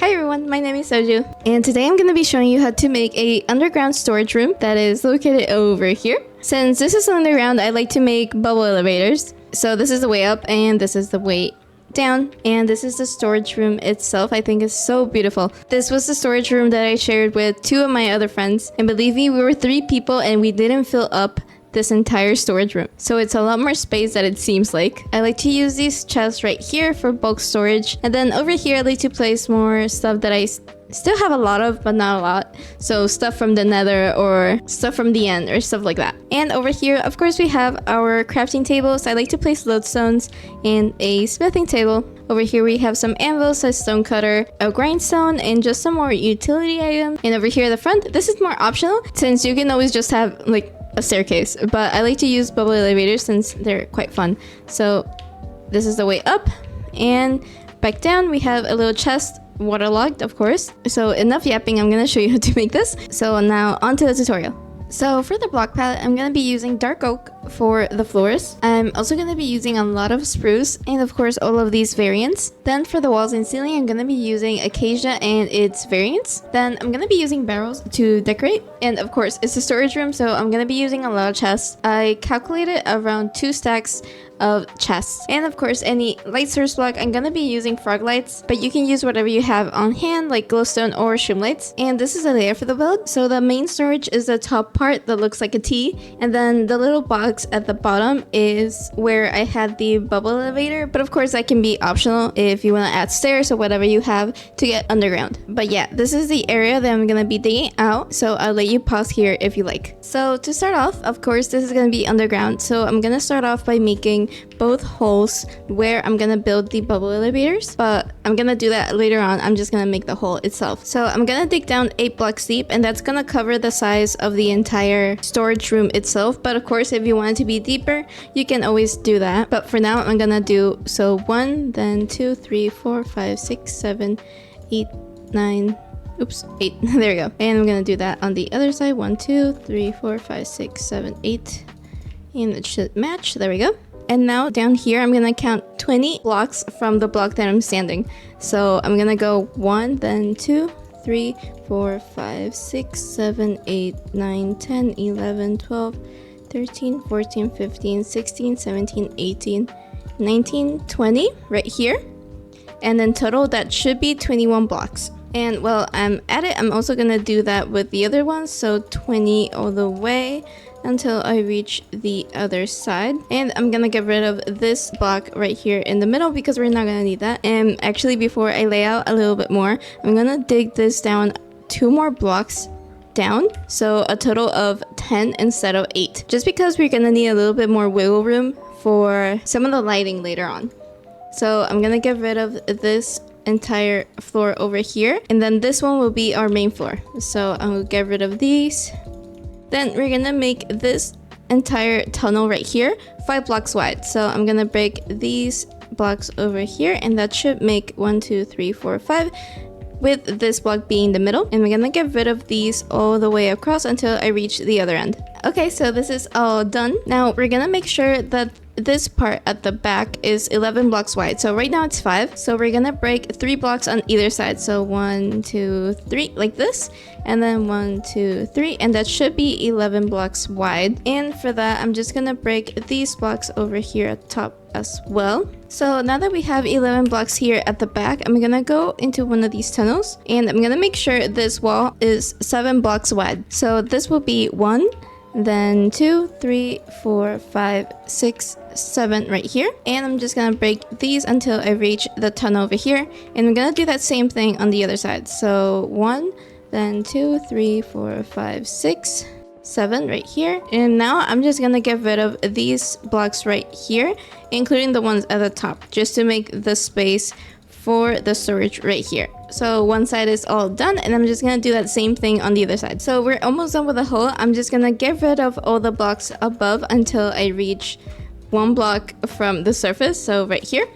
Hi everyone, my name is Soju, and today I'm going to be showing you how to make a underground storage room that is located over here. Since this is underground, I like to make bubble elevators. So this is the way up and this is the way down, and this is the storage room itself. I think it's so beautiful. This was the storage room that I shared with two of my other friends, and believe me, we were 3 people and we didn't fill up this entire storage room. So it's a lot more space than it seems like. I like to use these chests right here for bulk storage, and then over here I like to place more stuff that I still have a lot of, but not a lot. So stuff from the nether or stuff from the end or stuff like that. And over here, of course, we have our crafting tables. I like to place lodestones and a smithing table. Over here we have some anvils, a stone cutter, a grindstone, and just some more utility items. And over here at the front, this is more optional since you can always just have like a staircase, but I like to use bubble elevators since they're quite fun. So this is the way up, and back down we have a little chest, waterlogged of course. So enough yapping, I'm gonna show you how to make this. So now onto the tutorial. So for the block palette, I'm going to be using dark oak for the floors. I'm also going to be using a lot of spruce and of course all of these variants. Then for the walls and ceiling, I'm going to be using acacia and its variants. Then I'm going to be using barrels to decorate. And of course it's a storage room, so I'm going to be using a lot of chests. I calculated around 2 stacks of chests. And of course any light source block, I'm gonna be using frog lights, but you can use whatever you have on hand like glowstone or shroom lights. And this is a layer for the build. So the main storage is the top part that looks like a T, and then the little box at the bottom is where I had the bubble elevator, but of course that can be optional if you want to add stairs or whatever you have to get underground. But yeah, this is the area that I'm gonna be digging out, so I'll let you pause here if you like. So to start off, of course this is gonna be underground, so I'm gonna start off by making both holes where I'm gonna build the bubble elevators, but I'm gonna do that later on. I'm just gonna make the hole itself. So I'm gonna dig down 8 blocks deep, and that's gonna cover the size of the entire storage room itself. But of course if you want it to be deeper, you can always do that, but for now I'm gonna do 1, then 2, 3, 4, 5, 6, 7, 8, 9, oops, 8. There we go. And I'm gonna do that on the other side. 1, 2, 3, 4, 5, 6, 7, 8, and it should match. There we go. And now down here, I'm gonna count 20 blocks from the block that I'm standing. So I'm gonna go 1, then 2, 3, 4, 5, 6, 7, 8, 9, 10, 11, 12, 13, 14, 15, 16, 17, 18, 19, 20 right here. And then total, that should be 21 blocks. And while I'm at it, I'm also gonna do that with the other ones. So 20 all the way until I reach the other side. And I'm gonna get rid of this block right here in the middle because we're not gonna need that. And actually, before I lay out a little bit more, I'm gonna dig this down 2 more blocks down, so a total of 10 instead of 8, just because we're gonna need a little bit more wiggle room for some of the lighting later on. So I'm gonna get rid of this entire floor over here, and then this one will be our main floor. So I'll get rid of these. Then we're gonna make this entire tunnel right here 5 blocks wide. So I'm gonna break these blocks over here, and that should make 1, 2, 3, 4, 5, with this block being the middle. And we're gonna get rid of these all the way across until I reach the other end. Okay, so this is all done. Now we're gonna make sure that this part at the back is 11 blocks wide. So right now it's 5. So we're gonna break 3 blocks on either side. So 1, 2, 3 like this, and then 1, 2, 3, and that should be 11 blocks wide. And for that, I'm just gonna break these blocks over here at the top as well. So now that we have 11 blocks here at the back, I'm gonna go into one of these tunnels, and I'm gonna make sure this wall is 7 blocks wide. So this will be 1, then 2, 3, 4, 5, 6, 7 right here. And I'm just gonna break these until I reach the tunnel over here, and I'm gonna do that same thing on the other side. So 1, then 2, 3, 4, 5, 6, 7 right here. And now I'm just gonna get rid of these blocks right here, including the ones at the top, just to make the space for the storage right here. So one side is all done, and I'm just gonna do that same thing on the other side. So we're almost done with the hole. I'm just gonna get rid of all the blocks above until I reach 1 block from the surface, so right here.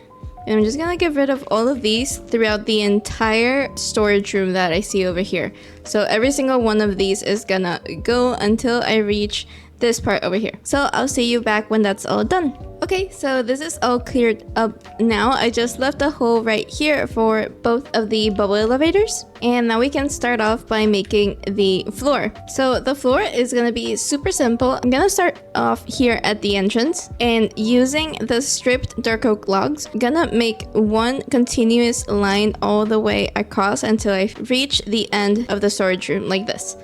And I'm just gonna get rid of all of these throughout the entire storage room that I see over here. So every single one of these is gonna go until I reach this part over here. So I'll see you back when that's all done. Okay, so this is all cleared up now. I just left a hole right here for both of the bubble elevators. And now we can start off by making the floor. So the floor is gonna be super simple. I'm gonna start off here at the entrance and using the stripped dark oak logs, I'm gonna make one continuous line all the way across until I reach the end of the storage room like this.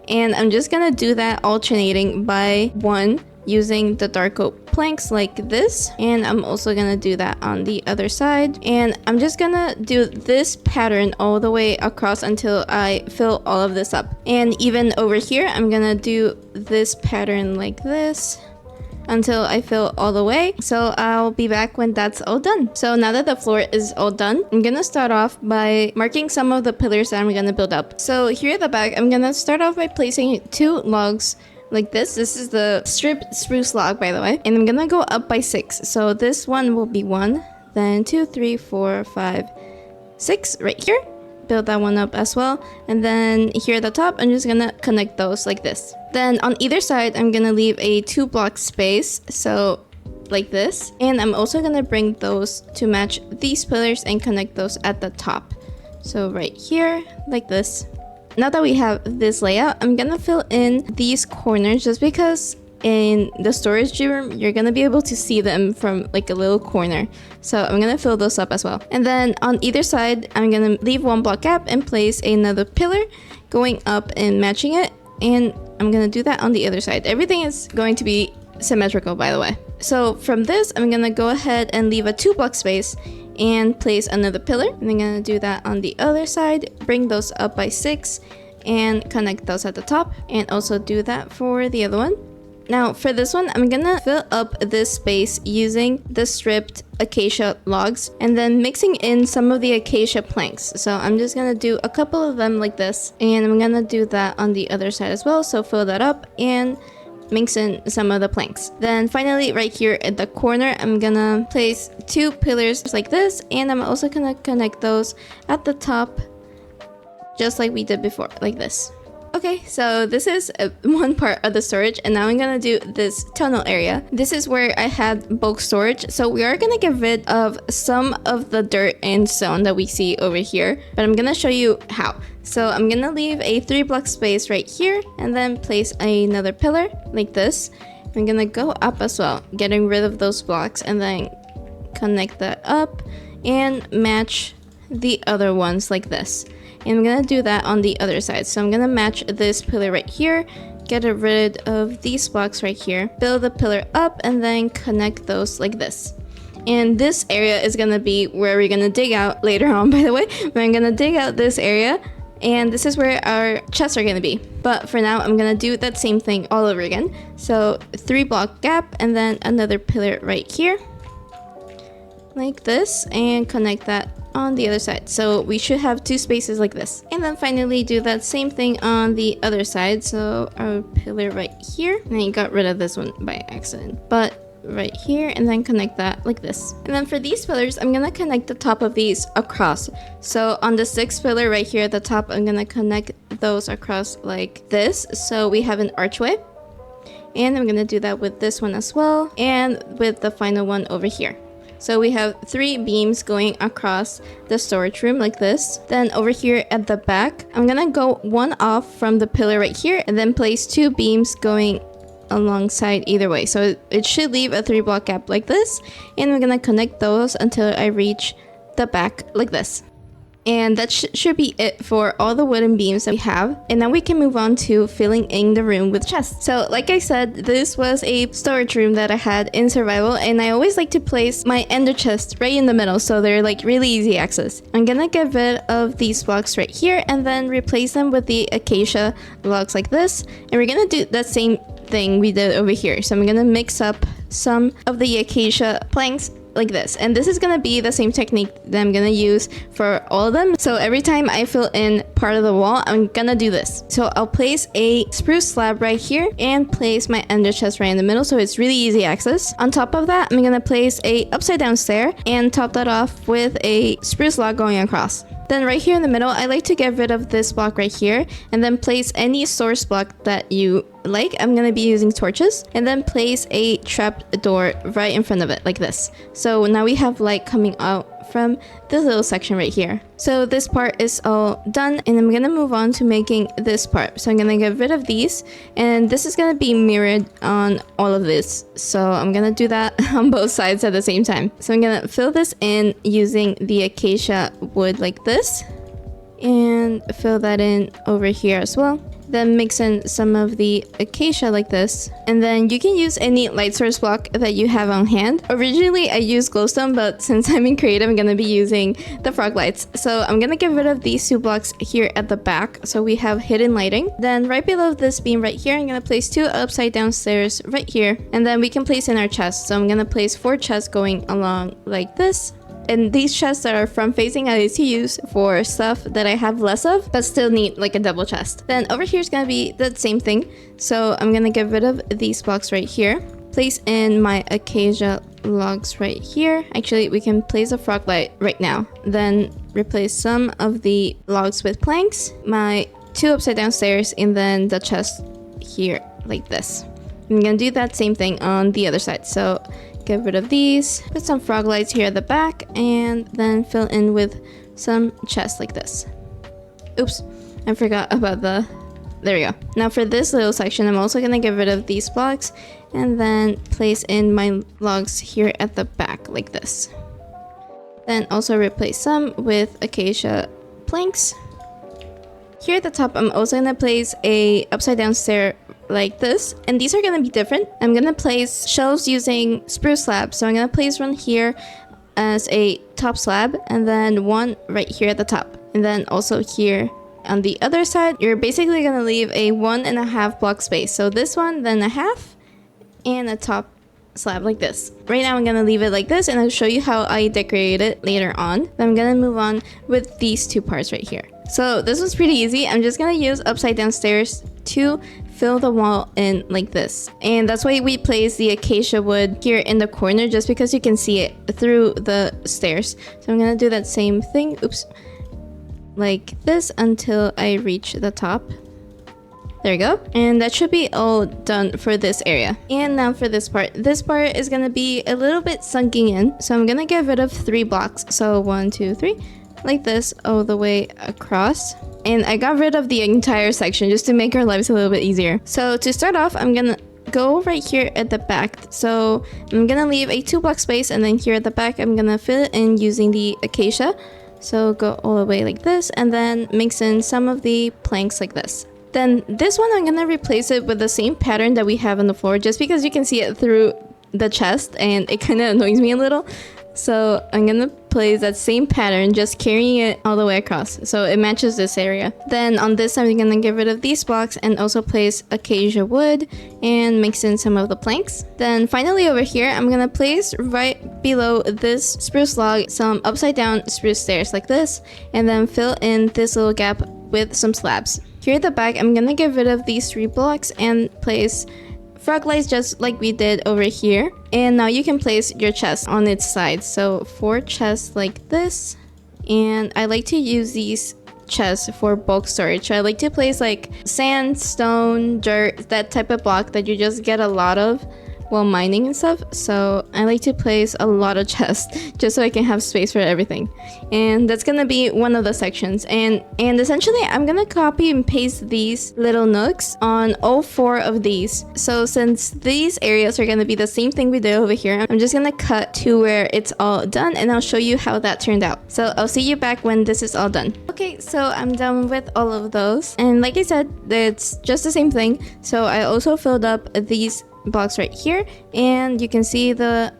And I'm just gonna do that alternating by one using the dark oak planks like this, and I'm also gonna do that on the other side, and I'm just gonna do this pattern all the way across until I fill all of this up. And even over here I'm gonna do this pattern like this until I fill all the way. So I'll be back when that's all done. So now that the floor is all done, I'm gonna start off by marking some of the pillars that I'm gonna build up. So here at the back, I'm gonna start off by placing 2 logs like this. This is the stripped spruce log, by the way, and I'm gonna go up by 6. So this one will be 1, then 2, 3, 4, 5, 6 right here. Build that one up as well, and then here at the top I'm just gonna connect those like this. Then on either side I'm gonna leave a 2 block space, so like this, and I'm also gonna bring those to match these pillars and connect those at the top, so right here like this. Now that we have this layout, I'm gonna fill in these corners just because in the storage room you're gonna be able to see them from like a little corner, so I'm gonna fill those up as well. And then on either side I'm gonna leave 1 block gap and place another pillar going up and matching it, and I'm gonna do that on the other side. Everything is going to be symmetrical, by the way. So from this I'm gonna go ahead and leave a 2 block space and place another pillar, and I'm gonna do that on the other side, bring those up by 6 and connect those at the top, and also do that for the other one. Now for this one I'm gonna fill up this space using the stripped acacia logs and then mixing in some of the acacia planks. So I'm just gonna do a couple of them like this, and I'm gonna do that on the other side as well, so fill that up and mix in some of the planks. Then finally right here at the corner I'm gonna place 2 pillars like this, and I'm also gonna connect those at the top just like we did before, like this. Okay, so this is one part of the storage, and now I'm gonna do this tunnel area. This is where I had bulk storage, so we are gonna get rid of some of the dirt and stone that we see over here, but I'm gonna show you how. So I'm gonna leave a 3 block space right here and then place another pillar like this. I'm gonna go up as well, getting rid of those blocks, and then connect that up and match the other ones like this. And I'm gonna do that on the other side. So I'm gonna match this pillar right here, get rid of these blocks right here, build the pillar up, and then connect those like this. And this area is gonna be where we're gonna dig out later on, by the way. We're gonna dig out this area, and this is where our chests are gonna be. But for now, I'm gonna do that same thing all over again. So 3 block gap, and then another pillar right here, like this, and connect that on the other side. So we should have 2 spaces like this. And then finally do that same thing on the other side. So our pillar right here, and I got rid of this one by accident, but right here, and then connect that like this. And then for these pillars, I'm gonna connect the top of these across. So on the 6th pillar right here at the top, I'm gonna connect those across like this, so we have an archway. And I'm gonna do that with this one as well, and with the final one over here. So we have 3 beams going across the storage room like this. Then over here at the back, I'm gonna go 1 off from the pillar right here and then place 2 beams going alongside either way. So it should leave a 3 block gap like this. And I'm gonna connect those until I reach the back like this. And that should be it for all the wooden beams that we have. And now we can move on to filling in the room with chests. So like I said, this was a storage room that I had in survival, and I always like to place my ender chests right in the middle, so they're like really easy access. I'm gonna get rid of these blocks right here and then replace them with the acacia logs like this. And we're gonna do that same thing we did over here. So I'm gonna mix up some of the acacia planks like this, and this is gonna be the same technique that I'm gonna use for all of them. So every time I fill in part of the wall, I'm gonna do this. So I'll place a spruce slab right here and place my ender chest right in the middle, so it's really easy access. On top of that, I'm gonna place a upside down stair and top that off with a spruce log going across. Then right here in the middle, I like to get rid of this block right here and then place any source block that you like. I'm gonna be using torches, and then place a trap door right in front of it like this. So now we have light coming out from this little section right here. So this part is all done, and I'm gonna move on to making this part. So I'm gonna get rid of these, and this is gonna be mirrored on all of this. So I'm gonna do that on both sides at the same time. So I'm gonna fill this in using the acacia wood like this, and fill that in over here as well. Then mix in some of the acacia like this, and then you can use any light source block that you have on hand. Originally I used glowstone, but since I'm in creative, I'm gonna be using the frog lights. So I'm gonna get rid of these 2 blocks here at the back, so we have hidden lighting. Then right below this beam right here, I'm gonna place 2 upside down stairs right here, and then we can place in our chests. So I'm gonna place 4 chests going along like this. And these chests that are front facing, I like to use for stuff that I have less of but still need like a double chest. Then over here is gonna be the same thing. So I'm gonna get rid of these blocks right here. Place in my acacia logs right here. Actually, we can place a frog light right now. Then replace some of the logs with planks. My 2 upside down stairs, and then the chest here like this. I'm gonna do that same thing on the other side. So get rid of these, put some frog lights here at the back, and then fill in with some chests like this. Oops, I forgot about the... There we go. Now for this little section, I'm also gonna get rid of these blocks and then place in my logs here at the back like this. Then also replace some with acacia planks. Here at the top, I'm also gonna place a upside down stair like this, and these are gonna be different. I'm gonna place shelves using spruce slabs. So I'm gonna place one here as a top slab, and then one right here at the top, and then also here on the other side. You're basically gonna leave a 1.5 block space. So this one, then a half, and a top slab like this. Right now I'm gonna leave it like this, and I'll show you how I decorate it later on. Then I'm gonna move on with these 2 parts right here. So this was pretty easy. I'm just gonna use upside down stairs to fill the wall in like this, and that's why we place the acacia wood here in the corner, just because you can see it through the stairs. So I'm gonna do that same thing, oops, like this until I reach the top. There we go, and that should be all done for this area. And now for this part is gonna be a little bit sunken in, so I'm gonna get rid of 3 blocks. So 1, 2, 3, like this all the way across. And I got rid of the entire section just to make our lives a little bit easier. So to start off, I'm gonna go right here at the back. So I'm gonna leave a 2 block space, and then here at the back, I'm gonna fill it in using the acacia. So go all the way like this, and then mix in some of the planks like this. Then this one, I'm gonna replace it with the same pattern that we have on the floor, just because you can see it through the chest and it kind of annoys me a little. So I'm gonna place that same pattern, just carrying it all the way across so it matches this area. Then on this side, I'm gonna get rid of these blocks and also place acacia wood and mix in some of the planks. Then finally over here, I'm gonna place right below this spruce log some upside down spruce stairs like this, and then fill in this little gap with some slabs. Here at the back, I'm gonna get rid of these 3 blocks and place frog lights just like we did over here. And now you can place your chest on its side. So 4 chests like this. And I like to use these chests for bulk storage. I like to place like sand, stone, dirt, that type of block that you just get a lot of while mining and stuff. So I like to place a lot of chests just so I can have space for everything. And that's gonna be one of the sections. And essentially I'm gonna copy and paste these little nooks on all 4 of these. So since these areas are gonna be the same thing we did over here, I'm just gonna cut to where it's all done, and I'll show you how that turned out. So I'll see you back when this is all done. Okay, so I'm done with all of those. And like I said, it's just the same thing. So I also filled up these box right here, and you can see the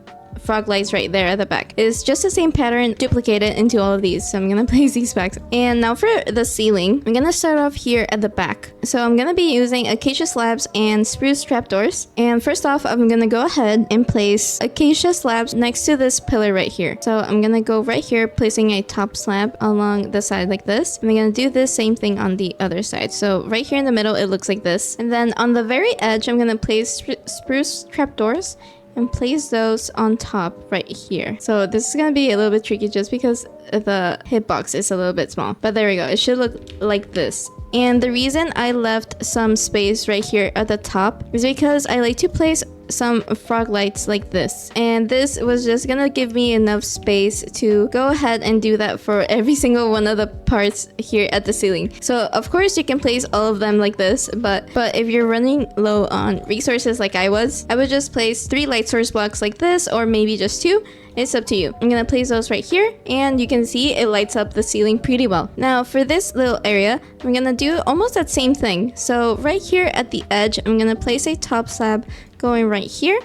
frog lights right there at the back. It's just the same pattern duplicated into all of these. So I'm gonna place these back. And now for the ceiling, I'm gonna start off here at the back. So I'm gonna be using acacia slabs and spruce trapdoors. And first off, I'm gonna go ahead and place acacia slabs next to this pillar right here. So I'm gonna go right here, placing a top slab along the side like this. And I'm gonna do the same thing on the other side. So right here in the middle, it looks like this. And then on the very edge, I'm gonna place spruce trapdoors. and place those on top right here. So this is gonna be a little bit tricky just because the hitbox is a little bit small, but there we go. It should look like this. And the reason I left some space right here at the top is because I like to place some frog lights like this, and this was just gonna give me enough space to go ahead and do that for every single one of the parts here at the ceiling. So of course you can place all of them like this, but if you're running low on resources like I would just place 3 light source blocks like this, or maybe just 2. It's up to you. I'm gonna place those right here, and you can see it lights up the ceiling pretty well. Now for this little area, I'm gonna do almost that same thing. So right here at the edge, I'm gonna place a top slab going right here,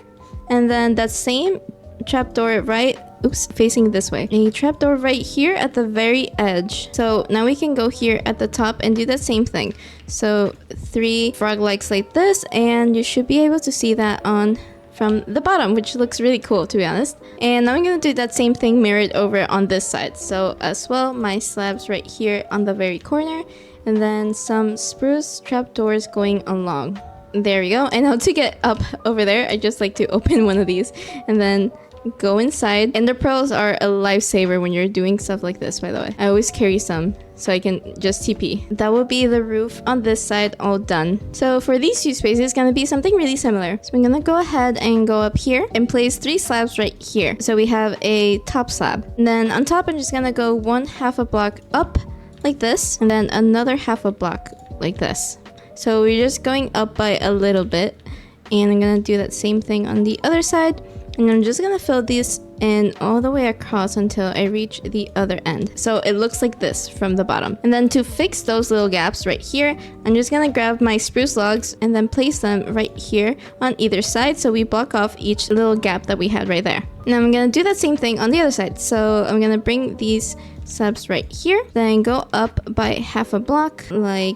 and then that same trapdoor facing this way. A trapdoor right here at the very edge. So now we can go here at the top and do the same thing. So 3 frog legs like this, and you should be able to see that on from the bottom, which looks really cool, to be honest. And now I'm gonna do that same thing mirrored over on this side. So as well, my slabs right here on the very corner, and then some spruce trapdoors going along. There we go. And how to get up over there, I just like to open one of these and then go inside. Ender pearls are a lifesaver when you're doing stuff like this, by the way. I always carry some so I can just TP. That will be the roof on this side all done. So for these 2 spaces, it's gonna be something really similar. So I'm gonna go ahead and go up here and place 3 slabs right here. So we have a top slab. And then on top, I'm just gonna go 1/2 a block up like this, and then another 1/2 a block like this. So we're just going up by a little bit, and I'm gonna do that same thing on the other side. And I'm just gonna fill these in all the way across until I reach the other end. So it looks like this from the bottom. And then to fix those little gaps right here, I'm just gonna grab my spruce logs and then place them right here on either side, so we block off each little gap that we had right there. Now I'm gonna do that same thing on the other side. So I'm gonna bring these slabs right here, then go up by 1/2 a block like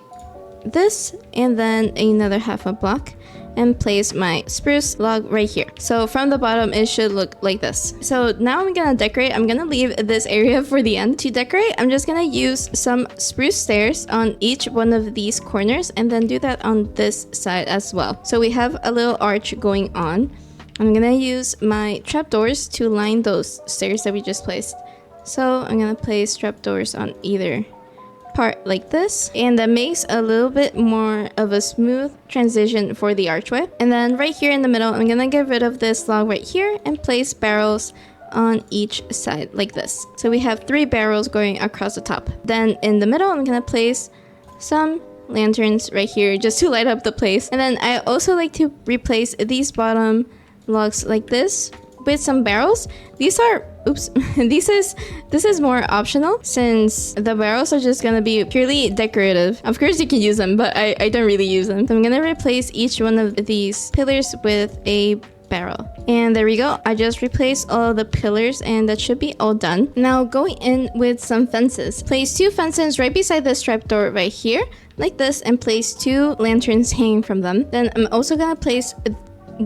this, and then another 1/2 a block, and place my spruce log right here. So from the bottom, it should look like this. So now I'm gonna decorate. I'm gonna leave this area for the end. To decorate, I'm just gonna use some spruce stairs on each one of these corners, and then do that on this side as well. So we have a little arch going on. I'm gonna use my trapdoors to line those stairs that we just placed. So I'm gonna place trapdoors on either part like this, and that makes a little bit more of a smooth transition for the archway. And then right here in the middle, I'm gonna get rid of this log right here and place barrels on each side like this. So we have 3 barrels going across the top. Then in the middle, I'm gonna place some lanterns right here just to light up the place. And then I also like to replace these bottom logs like this with some barrels. These are this is more optional, since the barrels are just gonna be purely decorative. Of course you can use them, but I don't really use them. So I'm gonna replace each one of these pillars with a barrel. And there we go. I just replaced all of the pillars, and that should be all done. Now going in with some fences. Place 2 fences right beside this trapdoor right here like this, and place 2 lanterns hanging from them. Then I'm also gonna place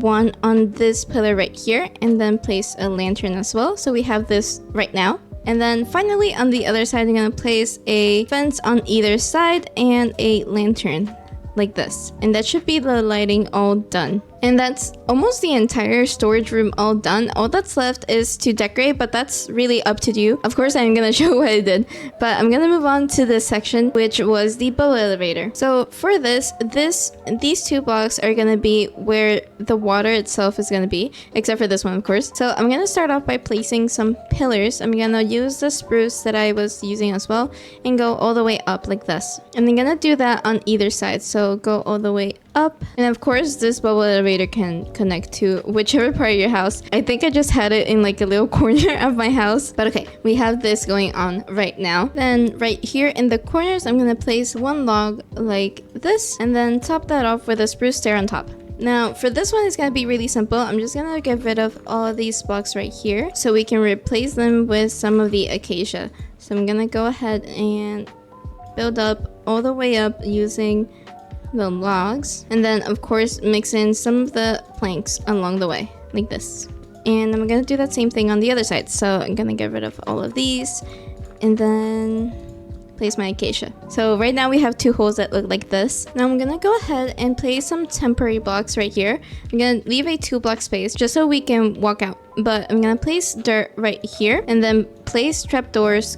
one on this pillar right here, and then place a lantern as well. So we have this right now. And then finally on the other side, I'm gonna place a fence on either side and a lantern like this. And that should be the lighting all done. And that's almost the entire storage room all done. All that's left is to decorate, but that's really up to you. Of course, I'm gonna show what I did, but I'm gonna move on to this section, which was the bubble elevator. So for these 2 blocks are gonna be where the water itself is gonna be, except for this one, of course. So I'm gonna start off by placing some pillars. I'm gonna use the spruce that I was using as well, and go all the way up like this. And I'm gonna do that on either side. So go all the way up. And of course, this bubble elevator can connect to whichever part of your house. I think I just had it in like a little corner of my house, but okay, we have this going on right now. Then right here in the corners, I'm gonna place 1 log like this, and then top that off with a spruce stair on top. Now for this one, it's gonna be really simple. I'm just gonna get rid of all of these blocks right here so we can replace them with some of the acacia. So I'm gonna go ahead and build up all the way up using the logs, and then of course mix in some of the planks along the way like this. And I'm gonna do that same thing on the other side. So I'm gonna get rid of all of these, and then place my acacia. So right now we have 2 holes that look like this. Now I'm gonna go ahead and place some temporary blocks right here. I'm gonna leave a 2 block space just so we can walk out. But I'm gonna place dirt right here and then place trapdoors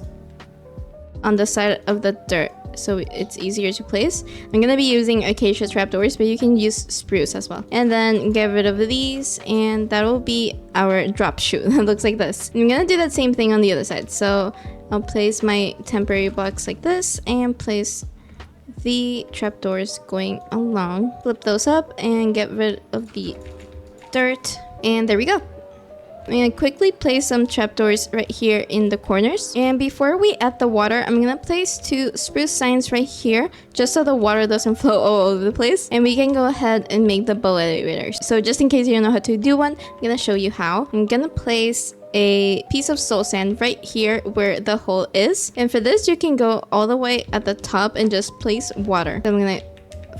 on the side of the dirt so it's easier to place. I'm gonna be using acacia trapdoors, but you can use spruce as well. And then get rid of these, and that will be our drop chute that looks like this. I'm gonna do that same thing on the other side. So I'll place my temporary blocks like this and place the trapdoors going along. Flip those up and get rid of the dirt, and there we go. I'm gonna quickly place some trapdoors right here in the corners. And before we add the water, I'm gonna place 2 spruce signs right here just so the water doesn't flow all over the place. And we can go ahead and make the bow elevators. So just in case you don't know how to do one, I'm gonna show you how. I'm gonna place a piece of soul sand right here where the hole is. And for this, you can go all the way at the top and just place water. So I'm gonna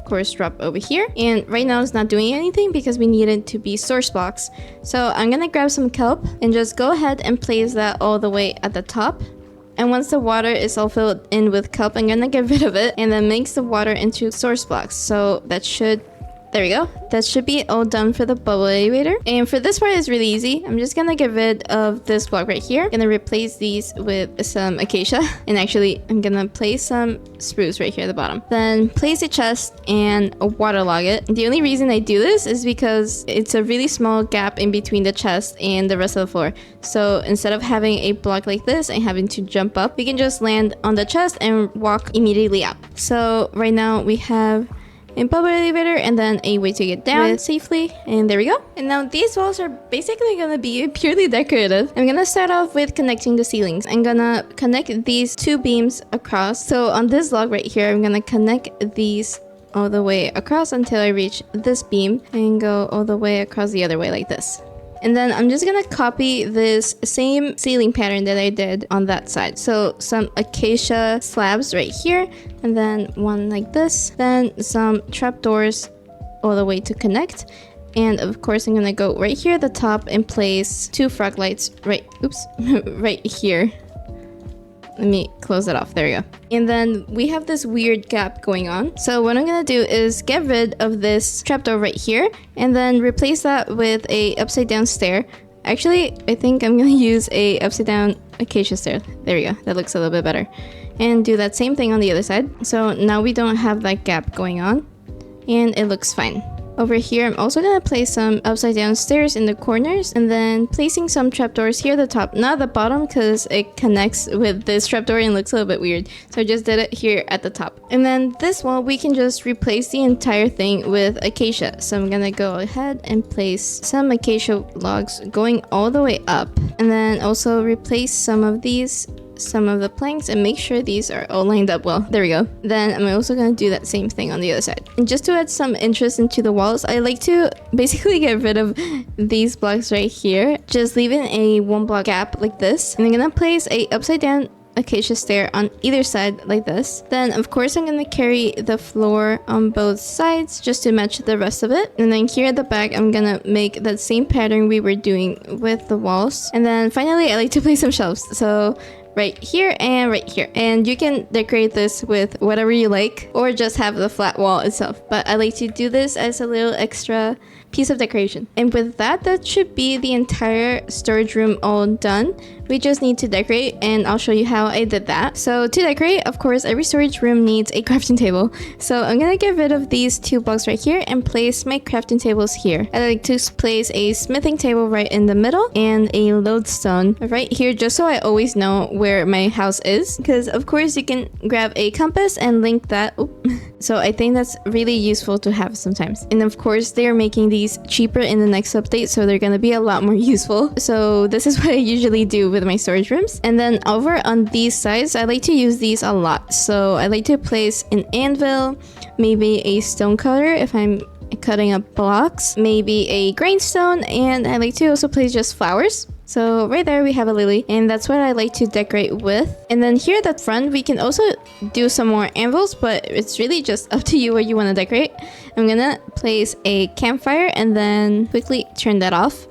course drop over here, and right now it's not doing anything because we need it to be source blocks. So I'm gonna grab some kelp and just go ahead and place that all the way at the top. And once the water is all filled in with kelp, I'm gonna get rid of it and then mix the water into source blocks. So that should, there we go. That should be all done for the bubble elevator. And for this part, it's really easy. I'm just gonna get rid of this block right here. I'm gonna replace these with some acacia. And actually, I'm gonna place some spruce right here at the bottom. Then place a chest and waterlog it. The only reason I do this is because it's a really small gap in between the chest and the rest of the floor. So instead of having a block like this and having to jump up, we can just land on the chest and walk immediately out. So right now we have a bubble elevator and then a way to get down safely, and there we go. And now these walls are basically gonna be purely decorative. I'm gonna start off with connecting the ceilings. I'm gonna connect these 2 beams across. So on this log right here, I'm gonna connect these all the way across until I reach this beam and go all the way across the other way like this. And then I'm just gonna copy this same ceiling pattern that I did on that side. So some acacia slabs right here, and then one like this, then some trapdoors all the way to connect. And of course, I'm gonna go right here at the top and place 2 frog lights right here. Let me close that off. There we go. And then we have this weird gap going on. So what I'm gonna do is get rid of this trapdoor right here and then replace that with a upside down stair. Actually, I think I'm gonna use a upside down acacia stair. There we go. That looks a little bit better. And do that same thing on the other side. So now we don't have that gap going on and it looks fine. Over here, I'm also gonna place some upside down stairs in the corners and then placing some trapdoors here at the top, not at the bottom because it connects with this trapdoor and looks a little bit weird. So I just did it here at the top. And then this wall, we can just replace the entire thing with acacia. So I'm gonna go ahead and place some acacia logs going all the way up, and then also replace some of the planks and make sure these are all lined up well. There we go. Then I'm also going to do that same thing on the other side. And just to add some interest into the walls, I like to basically get rid of these blocks right here, just leaving a 1 block gap like this. And I'm going to place a upside down acacia stair on either side like this. Then of course I'm going to carry the floor on both sides just to match the rest of it. And then here at the back, I'm going to make that same pattern we were doing with the walls. And then finally, I like to place some shelves. So right here and right here, and you can decorate this with whatever you like or just have the flat wall itself, but I like to do this as a little extra piece of decoration. And with that, that should be the entire storage room all done. We just need to decorate, and I'll show you how I did that. So to decorate, of course, every storage room needs a crafting table. So I'm gonna get rid of these 2 blocks right here and place my crafting tables here. I like to place a smithing table right in the middle and a lodestone right here, just so I always know where my house is. Because of course you can grab a compass and link that. So I think that's really useful to have sometimes. And of course, they're making these cheaper in the next update, so they're gonna be a lot more useful. So this is what I usually do with my storage rooms. And then over on these sides, I like to use these a lot. So I like to place an anvil, maybe a stone cutter if I'm cutting up blocks, maybe a grindstone, and I like to also place just flowers. So right there we have a lily, and that's what I like to decorate with. And then here at the front, we can also do some more anvils, but it's really just up to you what you want to decorate. I'm gonna place a campfire and then quickly turn that off.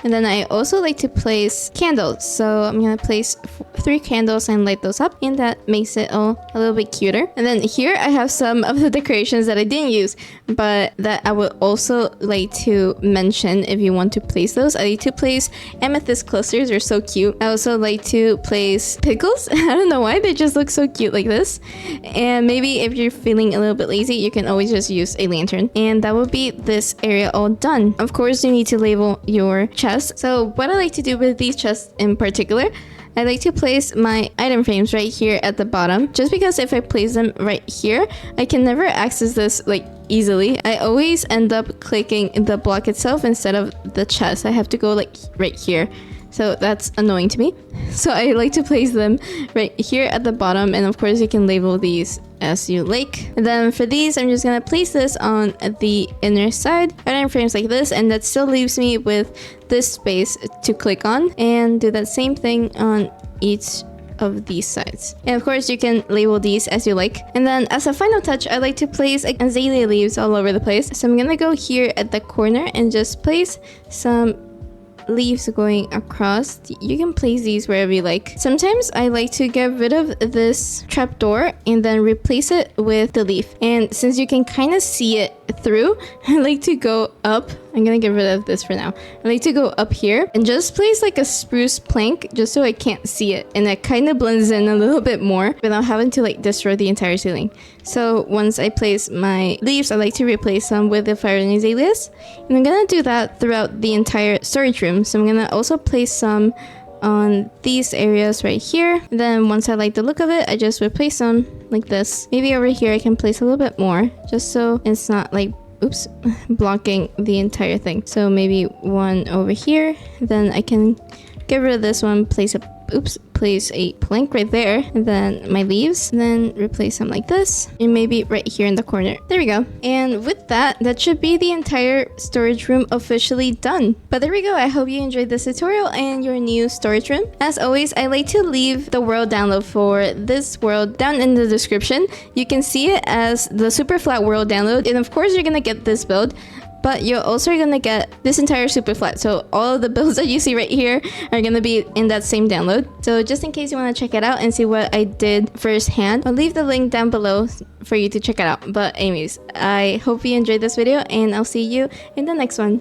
And then I also like to place candles. So I'm gonna place 3 candles and light those up, and that makes it all a little bit cuter. And then here I have some of the decorations that I didn't use, but that I would also like to mention if you want to place those. I like to place amethyst clusters, they're so cute. I also like to place pickles. I don't know why, they just look so cute like this. And maybe if you're feeling a little bit lazy, you can always just use a lantern. And that would be this area all done. Of course, you need to label your chest. So what I like to do with these chests in particular, I like to place my item frames right here at the bottom, just because if I place them right here, I can never access this like easily. I always end up clicking the block itself instead of the chest. I have to go like right here. So that's annoying to me. So I like to place them right here at the bottom, and of course you can label these as you like. And then for these, I'm just gonna place this on the inner side, item frames like this, and that still leaves me with this space to click on, and do that same thing on each of these sides. And of course you can label these as you like. And then as a final touch, I like to place azalea leaves all over the place. So I'm gonna go here at the corner and just place some leaves going across. You can place these wherever you like. Sometimes I like to get rid of this trapdoor and then replace it with the leaf. And since you can kind of see it through, I like to go up. I'm gonna get rid of this for now. I like to go up here and just place like a spruce plank just so I can't see it, and it kind of blends in a little bit more without having to like destroy the entire ceiling. So once I place my leaves, I like to replace them with the fire and azaleas, and I'm gonna do that throughout the entire storage room. So I'm gonna also place some on these areas right here. And then once I like the look of it, I just replace them like this. Maybe over here I can place a little bit more just so it's not like blocking the entire thing. So maybe one over here, then I can get rid of this one, place a plank right there, and then my leaves, and then replace them like this, and maybe right here in the corner. There we go. And with that should be the entire storage room officially done. But there we go. I hope you enjoyed this tutorial and your new storage room. As always, I like to leave the world download for this world down in the description. You can see it as the super flat world download, and of course you're gonna get this build, but you're also gonna get this entire super flat. So all of the builds that you see right here are gonna be in that same download. So just in case you wanna check it out and see what I did firsthand, I'll leave the link down below for you to check it out. But anyways, I hope you enjoyed this video, and I'll see you in the next one.